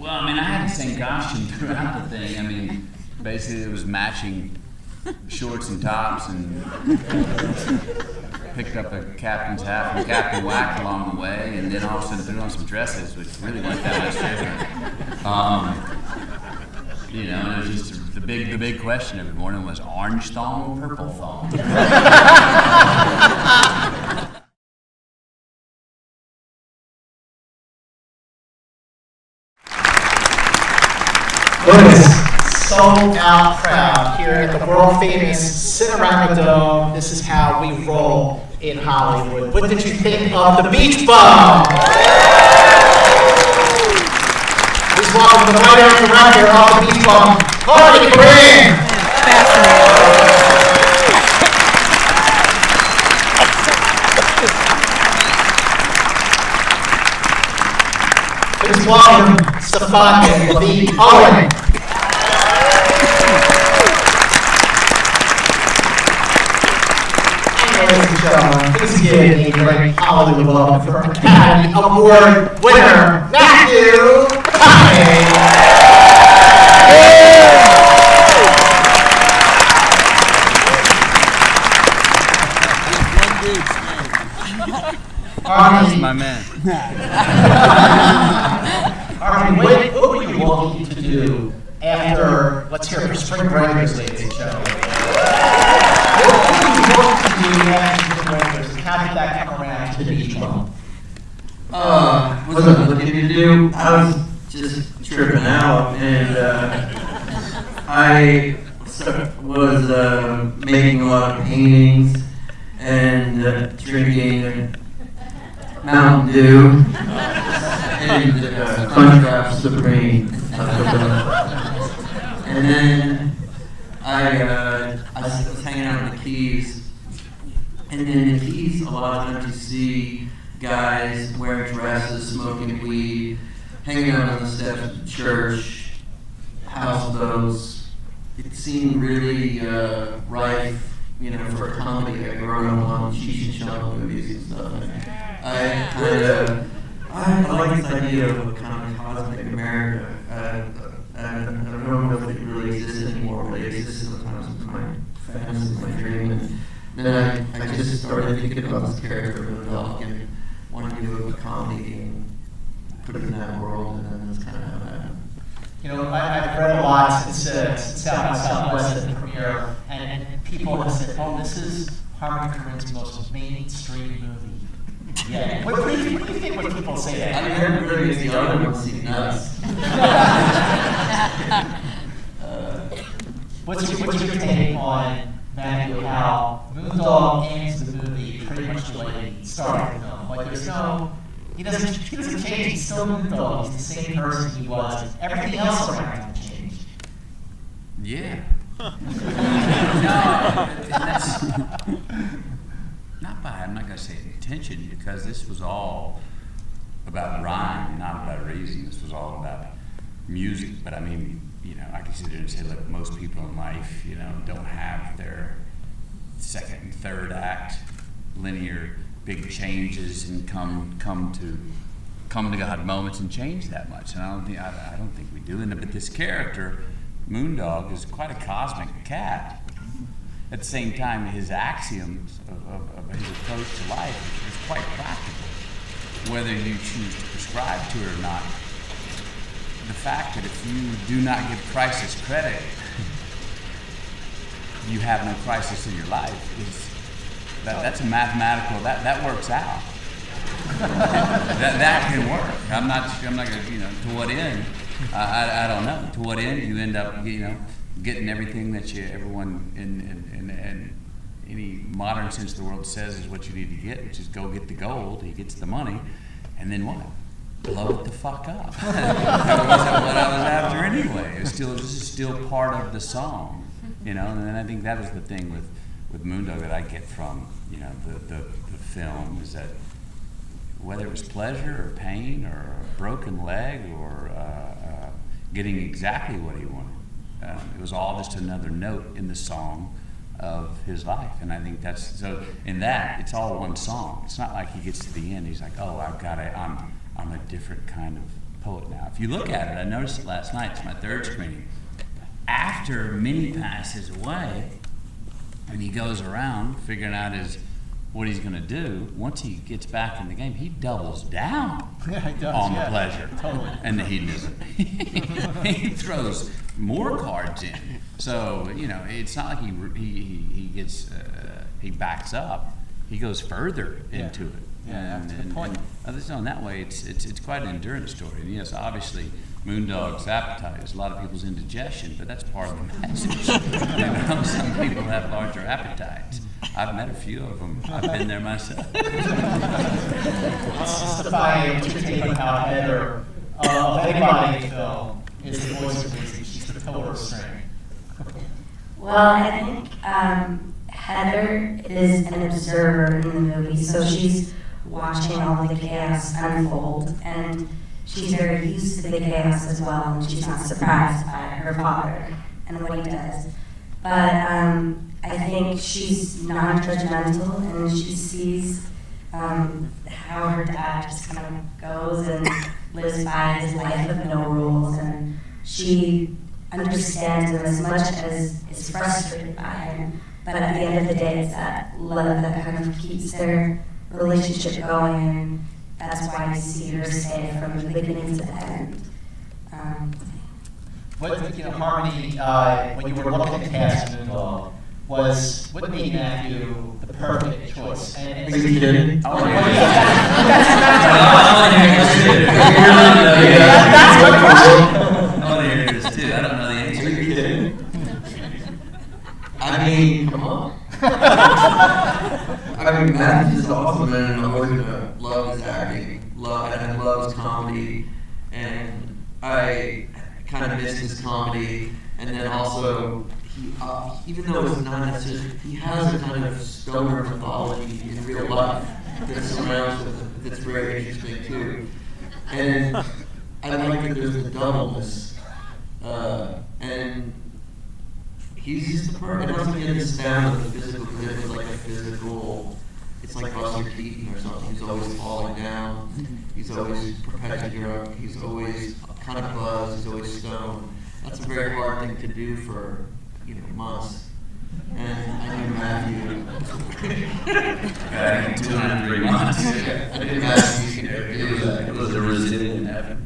Well, I mean, I had the same costume throughout the thing. I mean, basically it was matching shorts and tops, and picked up a captain's hat from Captain Whack along the way, and then all of a sudden threw on some dresses, which really weren't that much different. You know, and it was just the big question every morning was orange thong, purple thong. Look at this sold-out crowd here at the world-famous Cinerama Dome. This is how we roll in Hollywood. What did you think of the Beach Bum? Please welcome the writer and director of the Beach Bum, Korine. Please welcome Stefania LaVie Owen. Ladies and gentlemen, please give a great Hollywood welcome for Academy Award winner, McConaughey. That's my man. Army, what were you looking to do after, let's hear it for Spring Breakers, ladies and gentlemen? What were you looking to do after Spring Breakers, and how did that come around to the Beach Bum? What was I looking to do? I was just tripping out, and I was making a lot of paintings and drinking Mountain Dew and Crunchwrap Supreme. And then I was hanging out in the Keys, and in the Keys a lot of times you see guys wearing dresses, smoking weed, hanging out on the steps of the church, houseboats. It seemed really rife, you know, for a comedy. I grew up on Cheech and Chong movies and stuff. I like this idea of a kind of cosmic America. I don't know if it really exists anymore, but it exists sometimes in my fantasy, my dream. And then I just started thinking about this character of a dog and wanted to do a comedy and put it in that world, and then that's kind of how it happened. You know, I've read a lot since South by Southwest at the premiere, and people have said, oh, this is Harmony Korine's most mainstream movie. Yeah. What do you think when people say that? I mean, everybody is the other one seeing nuts. What's your take on, Matthew, how Moondog ends the movie pretty much the way he started the film? Like, there's no, he doesn't change, he's still Moondog, he's the same person he was. Everything else around him changed. Yeah. No, that's not by, I'm not going to say intention, because this was all about rhyme, not about reason. This was all about music. But I mean, you know, I can sit there and say, look, most people in life, you know, don't have their second and third act linear big changes and come to God moments and change that much. And I don't think we do. But this character, Moondog, is quite a cosmic cat. At the same time, his axioms of his approach to life is quite practical, whether you choose to prescribe to it or not. The fact that if you do not give crisis credit, you have no crisis in your life, that's a mathematical, that works out. that can work. I'm not going to, you know, to what end? I don't know. To what end you end up, you know, getting everything that everyone in any modern sense of the world says is what you need to get, which is go get the gold. He gets the money, and then what? Blow it the fuck up. That wasn't what I was after anyway. This is still part of the song, you know. And I think that was the thing with Moondog that I get from, you know, the film, is that whether it was pleasure or pain or a broken leg or getting exactly what he wanted. It was all just another note in the song of his life, and I think that's so. In that, it's all one song. It's not like he gets to the end, he's like, "Oh, I'm a different kind of poet now. If you look at it, I noticed it last night, it's my third screening. After Minnie passes away, and he goes around figuring out what he's going to do, once he gets back in the game, he doubles down on the pleasure and the hedonism. He throws more cards in. So, it's not like he gets, he backs up. He goes further into it. Yeah, that's a good point. And in that way, it's quite an endurance story. And yes, obviously, Moondog's appetite is a lot of people's indigestion, but that's part of the message. Some people have larger appetites. I've met a few of them. I've been there myself. Stefania, what's your take on how Heather, of anybody in the film, is the voice of reason? She's the pillar of strength. Well, I think Heather is an observer in the movie, so she's watching all the chaos unfold, and she's very used to the chaos as well, and she's not surprised by her father and what he does. But I think she's non-judgmental, and she sees how her dad just kind of goes and lives by his life of no rules, and she understands him as much as is frustrated by him. But at the end of the day, it's that love that kind of keeps their relationship going, and that's why you see her stay from the beginning to the end. Harmony, when you were looking at cast Moondog, what made Matthew the perfect choice? Are you kidding? Oh, That's my question. I want to hear this too. I don't know the answer. Are you kidding? I mean, come on. Matthew's awesome, and I'm always gonna love his acting, and I love his comedy, and I kind of miss his comedy, and then also even though it's not necessarily, he has a kind of stoner mythology in real life that surrounds him that's very interesting too, and I like that there's the doubleness, and he's just the perfect. And once again, this down to the physical, because it was like a physical. It's like Buster Keaton or something. He's always falling down. He's always perpetually drunk. He's always kind of buzzed. He's always stoned. That's a very hard thing to do for months. And I knew Matthew. 203 months. I knew Matthew could do that. It was a resilient effort.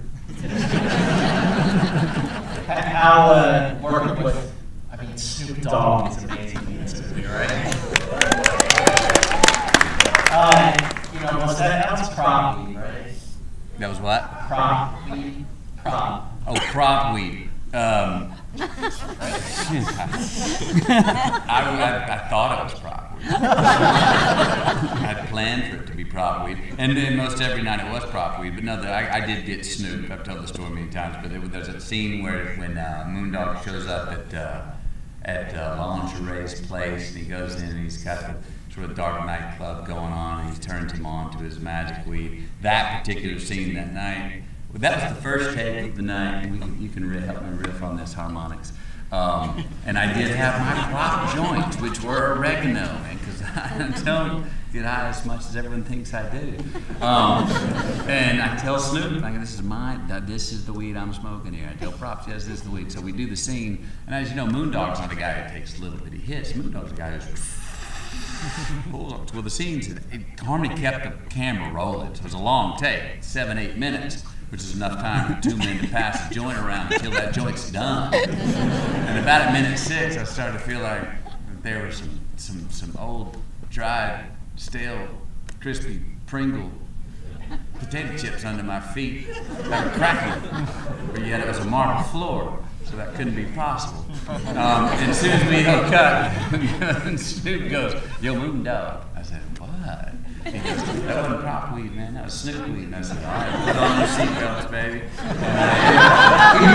How working with, Snoop Dogg is amazing in this movie, right? That was prop weed, right? That was what? Prop weed. Oh, prop weed. I thought it was prop weed. I planned for it to be prop weed, and then most every night it was prop weed. But no, I did get Snoop. I've told the story many times, but there's a scene where when Moondog shows up at Lingerie's place, and he goes in and he's got the sort of dark nightclub going on, and he turns him on to his magic weed. That particular scene that night, that was the first take of the night, and you can help me riff on this harmonics. And I did have my prop joints, which were oregano, man, because I don't get high as much as everyone thinks I do. And I tell Snoop, this is the weed I'm smoking here. I tell Props, yes, this is the weed. So we do the scene, and as you know, Moondog's not a guy who takes little bitty hits. Moondog's a guy who's pulls up. Well, the scenes, Harmony kept the camera rolling. So it was a long take, 7-8 minutes, which is enough time for 2 men to pass the joint around until that joint's done. And about at minute 6, I started to feel like there were some old, dried, stale, crispy Pringle potato chips under my feet that were cracking, but yet it was a marble floor, so that couldn't be possible. And as soon as we cut, Snoop goes, "Yo, Moondog." I said, "What?" He goes, "That wasn't prop weed, man. That was Snoop weed." And I said, "All right, put on your seatbelts, baby." He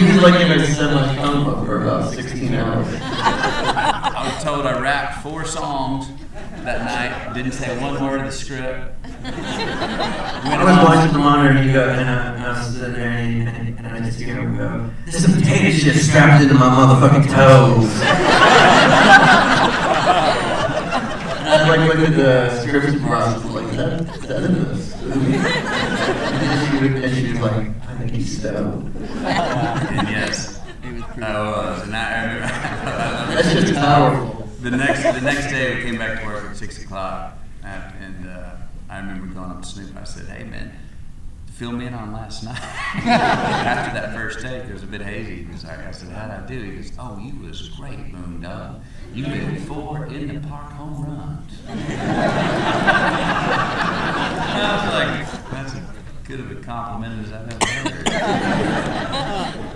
was like in a semi-coma for about 16 hours. I was told I rapped 4 songs that night, didn't say one word of the script. I was watching the monitor and you go, and I was sitting there and I just hear him go, "There's some potato shit strapped into my motherfucking toes." And I was like, went through the script process, like, that is movie. And she was like, I think he's stoned. And yes, It was pretty I was, and I remember. That's just powerful. The next day we came back to work at 6 o'clock, and I remember going up to Snoop. I said, "Hey man, fill me in on last night." After that first take, it was a bit hazy. He was like, I said, "How'd I do?" He goes, "Oh, you was great, Moondog. You hit 4 in the park home runs." I was like, "That's as good of a compliment as I've ever heard."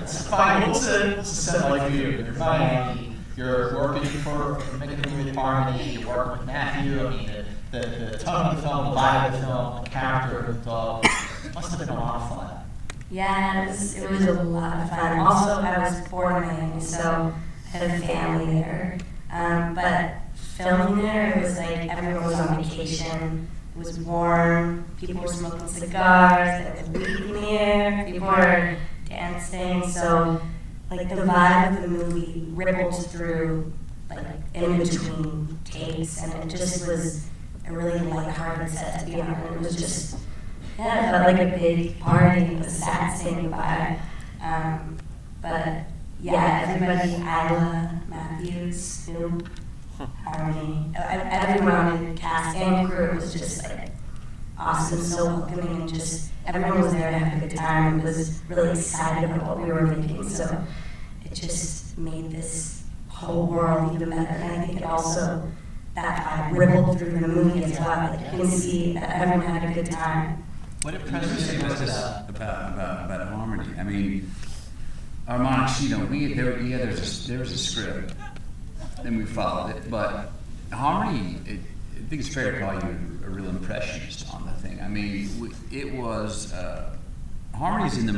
It's fine. What's the set like for you? You're in Miami. You're working for making a movie with Harmony. You're working with Matthew. I mean, the tone of the film, the vibe of the film, the character of the dog. Must have been a lot of fun. Yeah, it was a lot of fun. Also, I was born in Miami, so I had a family there. But filming there, it was like everyone was on vacation. It was warm. People were smoking cigars. There was weed in the air. People were dancing. So, like, the vibe of the movie rippled through, like, in between takes, and it just was a really lighthearted set to be on. It was just, yeah, it felt like a big party. It was sad saying goodbye. But yeah, everybody, Isla, Matthews, Snoop, Harmony, everyone in the cast and crew was just like awesome, so welcoming, and just everyone was there to have a good time and was really excited about what we were making. So it just made this whole world even better. And I think it also, that vibe rippled through the movie as well. Like, you can see that everyone had a good time. What What impressed did you me say was about Harmony? I mean, Harmonics, you know, there was a script, and we followed it, but Harmony, I think it's fair to call you a real impressionist on the thing. I mean, it was, Harmony's in the,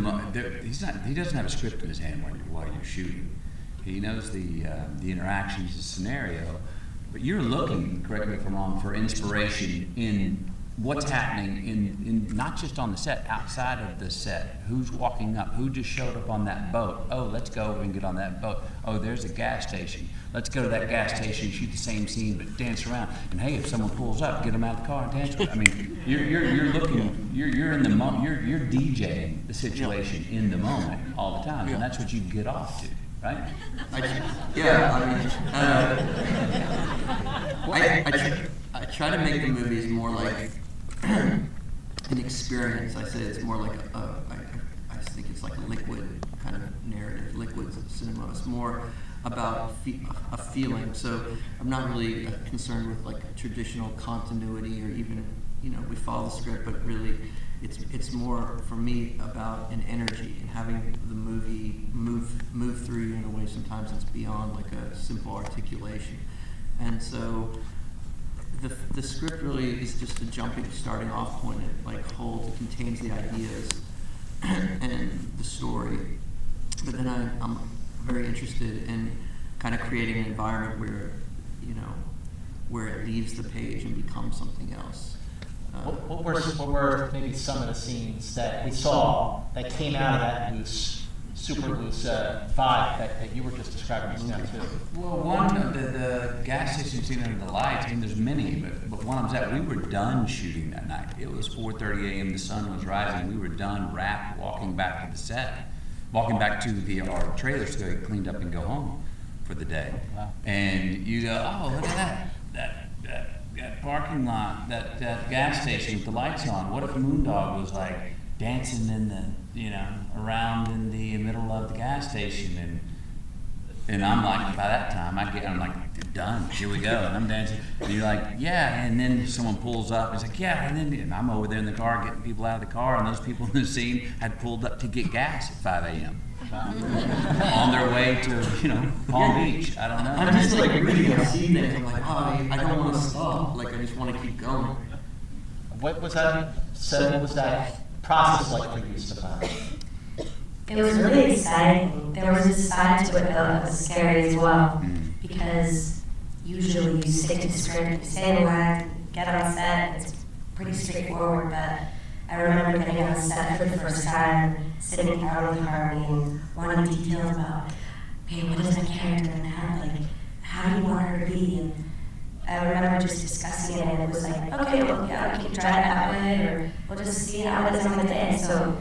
he doesn't have a script in his hand while you're shooting. He knows the interactions, the scenario, but you're looking, correct me if I'm wrong, for inspiration in what's happening in not just on the set, outside of the set. Who's walking up? Who just showed up on that boat? Oh, let's go and get on that boat. Oh, there's a gas station. Let's go to that gas station, shoot the same scene, but dance around. And hey, if someone pulls up, get them out of the car and dance with them. I mean, you're looking, you're in the moment. You're DJing the situation in the moment all the time, and that's what you get off to, right? I try to make the movies more like an experience. I say it's more like I think it's like a liquid kind of narrative, liquid cinema. It's more about a feeling. So I'm not really concerned with like traditional continuity, or even, you know, we follow the script, but really it's more for me about an energy and having the movie move through you in a way sometimes it's beyond like a simple articulation. And so the script really is just a starting off point. It like contains the ideas and the story. But then I'm very interested in kind of creating an environment where, you know, where it leaves the page and becomes something else. What were maybe some of the scenes that we saw that came out of that loose, super loose vibe that you were just describing just now too? Well, one, the gas station scene under the lights, I mean, there's many, but one was that we were done shooting that night. It was 4:30 a.m., the sun was rising, we were done, wrapped, walking back to the set, walking back to our trailers to get cleaned up and go home for the day. Wow. And you go, oh, look at that parking lot, that gas station with the lights on. What if Moondog was like dancing in the, you know, around in the middle of the gas station, and I'm like, by that time I'm like, done, here we go, and I'm dancing, and you're like, yeah, and then someone pulls up, and it's like, yeah, and I'm over there in the car getting people out of the car, and those people in the scene had pulled up to get gas at 5 a.m. on their way to, you know, Palm Beach. I don't know. I'm just like reading a scene there. I'm like, oh, I don't want to stop. Like, I just want to keep going. What was that? So what was that process like for you, Stefania? It was really exciting. There was this side to it that was scary as well, because usually you stick to the script, you say the lines, get on set, it's pretty straightforward, but I remember getting on set for the first time, sitting down with Harmony and wanting details about, okay, what is my character now? Like, how do you want her to be? And I remember just discussing it, and it was like, okay, well, yeah, we can try it that way, or we'll just see how it is on the day. So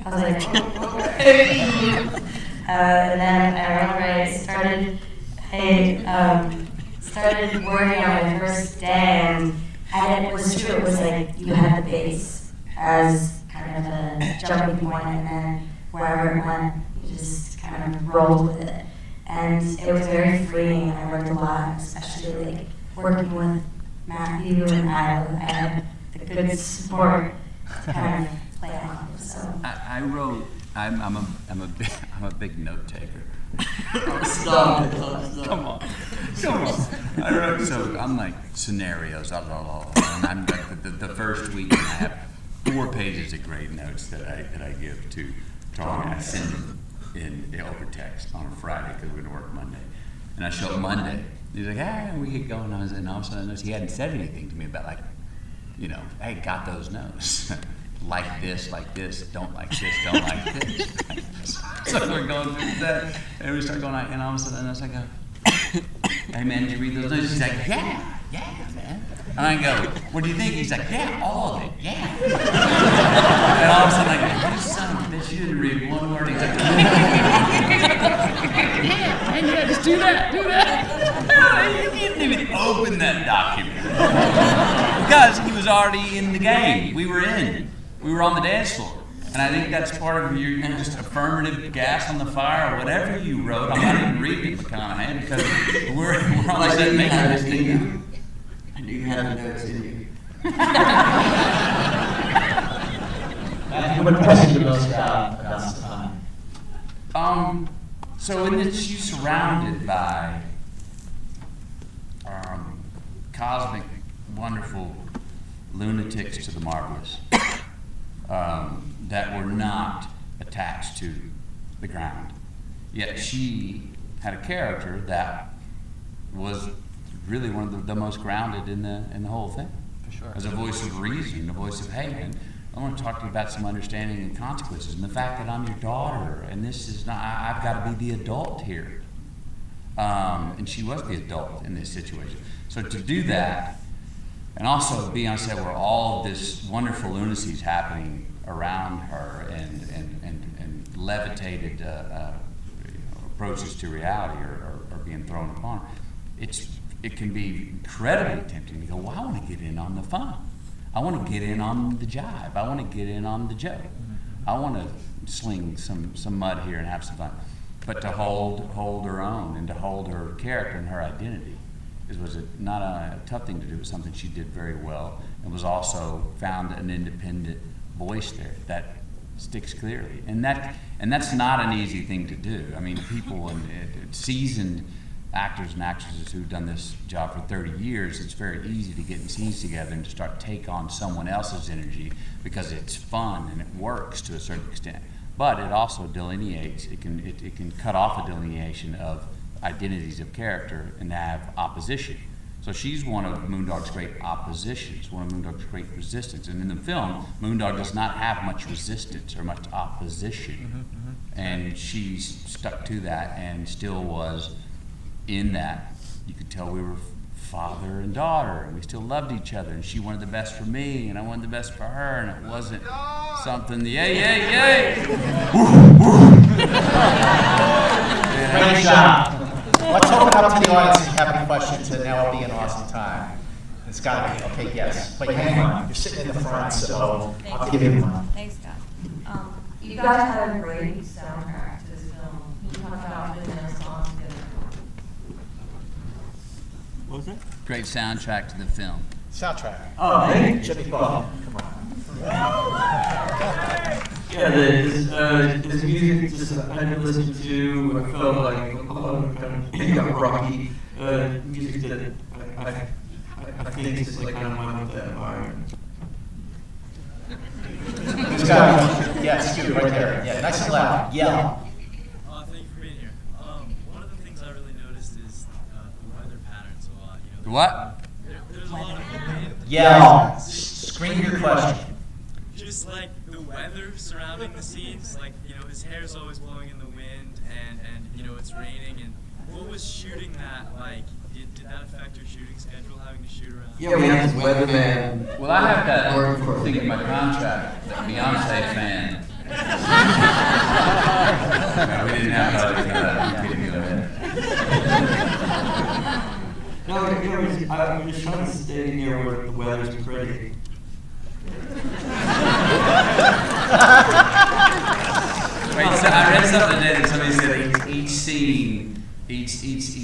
I was like, and then I remember I started working on my first day, and it was true. It was like you had the base as kind of a jumping point, and then wherever it went, you just kind of rolled with it. And it was very freeing. I learned a lot, especially like working with Matthew and Iowa. I had the good support to kind of play on. So I wrote. I'm a big note taker. Stop. Come on. I wrote, so I'm like scenarios, and I'm like the first week I have 4 pages of great notes that I give to Tony. I send them in over text on a Friday because we're gonna work Monday, and I show up Monday. He's like, hey, we get going. And all of a sudden he hadn't said anything to me about like, hey, got those notes. like this, don't like this, don't like this. So we're going through that, and we start going out, and all of a sudden I was like, hey man, did you read those notes? He's like, yeah, man. And I go, what do you think? He's like, yeah, all of it, yeah. And all of a sudden I go, you son of a bitch, you didn't read one word. He's like, yeah, just do that. You didn't even open that document. Because he was already in the game. We were on the dance floor. And I think that's part of your just affirmative gas on the fire or whatever you wrote. I'm not even reading McConaughey because we're on the same making this thing. I knew you had the notes in you. Matthew, what impressed you the most about Stefania? So in this, you're surrounded by cosmic, wonderful lunatics to the marvelous. That were not attached to the ground. Yet she had a character that was really one of the most grounded in the whole thing. For sure. As a voice of reason, a voice of, hey, man, I want to talk to you about some understanding and consequences, and the fact that I'm your daughter, and this is not, I've got to be the adult here. And she was the adult in this situation. So to do that, and also be on set where all of this wonderful lunacy is happening around her and levitated approaches to reality are being thrown upon her, it can be incredibly tempting to go, well, I want to get in on the fun. I want to get in on the jive. I want to get in on the joke. I want to sling some mud here and have some fun. But to hold her own and to hold her character and her identity was not a tough thing to do, but something she did very well, and was also found an independent voice there that sticks clearly. And that's not an easy thing to do. I mean, people and seasoned actors and actresses who've done this job for 30 years, it's very easy to get in scenes together and to start to take on someone else's energy because it's fun and it works to a certain extent. But it also delineates, it can cut off a delineation of identities of character and have opposition. So she's one of Moondog's great oppositions, one of Moondog's great resistance. And in the film, Moondog does not have much resistance or much opposition. And she's stuck to that and still was in that. You could tell we were father and daughter, and we still loved each other, and she wanted the best for me, and I wanted the best for her, and it wasn't something, yay. Great job. Let's open it up to the audience if you have any questions, and now will be an awesome time. It's got to be. Okay, yes. But hang on. You're sitting in the front, so I'll give you one. Thanks, Scott. You guys had a great soundtrack to this film. Can you talk about the songs together? What was that? Great soundtrack to the film. Soundtrack. Oh, hey. Jimmy Ball. Come on. Yeah, this music just I had to listen to. I felt like a lot of kind of young rocky music that I think is like kind of went with that environment. Yes, you right there. Yeah, nice and loud. Yell. Thank you for being here. One of the things I really noticed is the weather patterns a lot. The what? There's a lot of wind. Yell. Scream your question. Just like the weather surrounding the scenes, like his hair's always blowing in the wind, and it's raining. And what was shooting that like did that affect your shooting schedule, having to shoot around? Yeah, we have this weatherman. Well, I have that working for thing in my contract, that Beyonce fan. No, we didn't have that. You couldn't go ahead. No, I'm just trying to stay near where the weather's pretty. Wait, so I read something today that somebody said each scene, each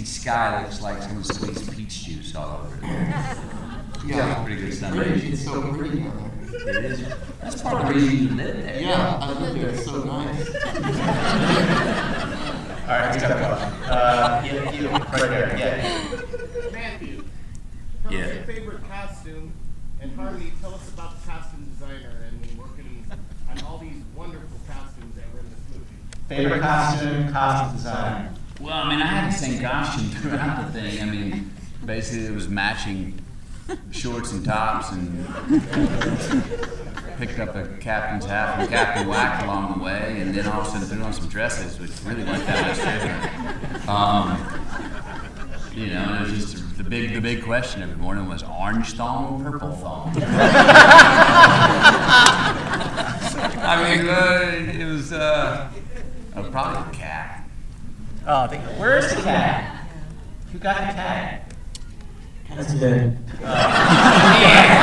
sky looks like someone squeezed peach juice all over it. Yeah, Pretty good it's stuff. pretty. It's so pretty down there. It is. That's part of the reason you live there. Yeah, I live there. It's so nice. All right, let's go. You right there. Yeah. Matthew, tell Yeah. us your favorite costume, and Harmony, tell us about the costume designer and working on all these wonderful costumes that were in this movie. Favorite costume designer. Well, I mean, I had the same costume throughout the thing. I mean, basically it was matching shorts and tops, and picked up a captain's hat from Captain Whack along the way, and then all of a sudden threw on some dresses, which really weren't that much different. You know, and it was just the big question every morning was orange thong, purple thong. I mean, it was probably a cat. Oh, where's the cat? Who got the cat? That's good. Yeah.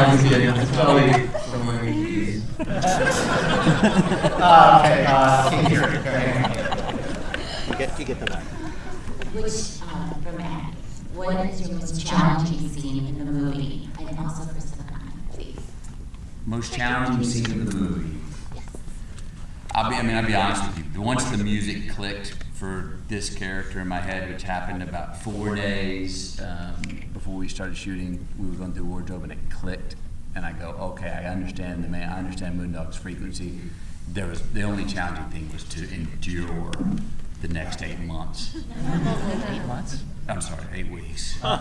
That's good. It's probably somewhere in the keys. Okay, here. You get the mic. Which, for Matt, what is your most challenging scene in the movie? And also for Stefania, please. Most challenging scene in the movie. Yes. I'll be honest with you. Once the music clicked for this character in my head, which happened about 4 days before we started shooting, we were going through wardrobe and it clicked, and I go, okay, I understand I understand Moondog's frequency. The only challenging thing was to endure the next 8 months. 8 months? I'm sorry, 8 weeks. Yeah,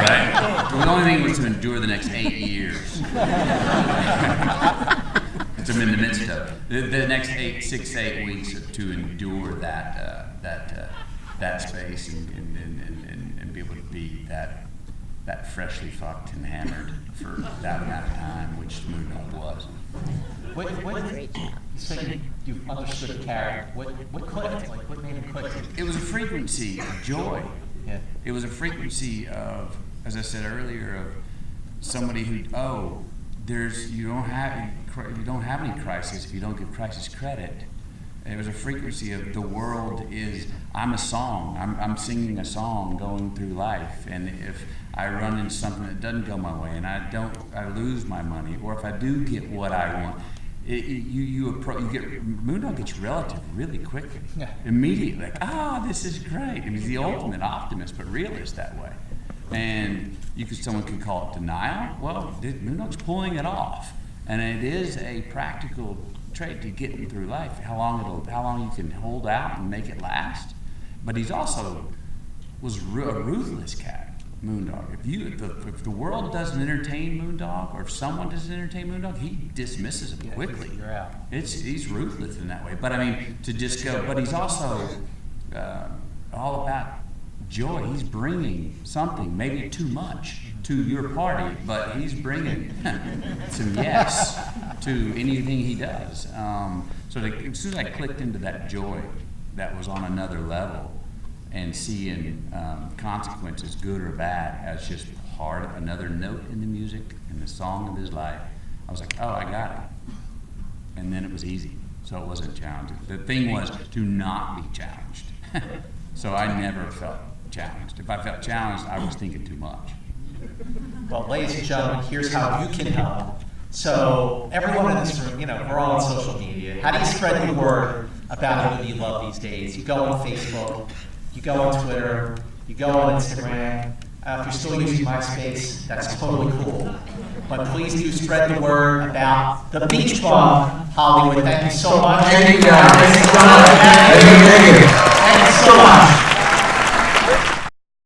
right? The only thing was to endure the next 8 years. Which I'm in the midst of. The next 6 to 8 weeks to endure that space and be able to be that freshly fucked and hammered for that amount of time, which Moondog was. So you understood the character. What clicked? Like, what made him click? It was a frequency of joy. Yeah. It was a frequency of, as I said earlier, of somebody who, you don't have any crisis if you don't give crisis credit. And it was a frequency of the world is, I'm a song. I'm singing a song going through life, and if I run into something that doesn't go my way, and I lose my money, or if I do get what I want, Moondog gets relative really quickly, immediately. Like, this is great. And he's the ultimate optimist, but realist that way. And someone could call it denial. Well, Moondog's pulling it off, and it is a practical trait to getting through life. How long you can hold out and make it last. But he's also was a ruthless cat. Moondog. If the world doesn't entertain Moondog, or if someone doesn't entertain Moondog, he dismisses them quickly. You're out. He's ruthless in that way. But I mean, to just go. But he's also all about joy. He's bringing something, maybe too much, to your party, but he's bringing some yes to anything he does. So as soon as I clicked into that joy, that was on another level. And seeing consequences, good or bad, as just another note in the music, in the song of his life. I was like, I got it. And then it was easy, so it wasn't challenging. The thing was to not be challenged. So I never felt challenged. If I felt challenged, I was thinking too much. Well, ladies and gentlemen, here's how you can help. So everyone in this room, we're all on social media. How do you spread the word about who you love these days? You go on Facebook. You go on Twitter, you go on Instagram. If you're still using MySpace, that's totally cool. But please do spread the word about the Beach Bum Hollywood. Thank you so much. Thank you, guys. Thank you so much. Thank you so much.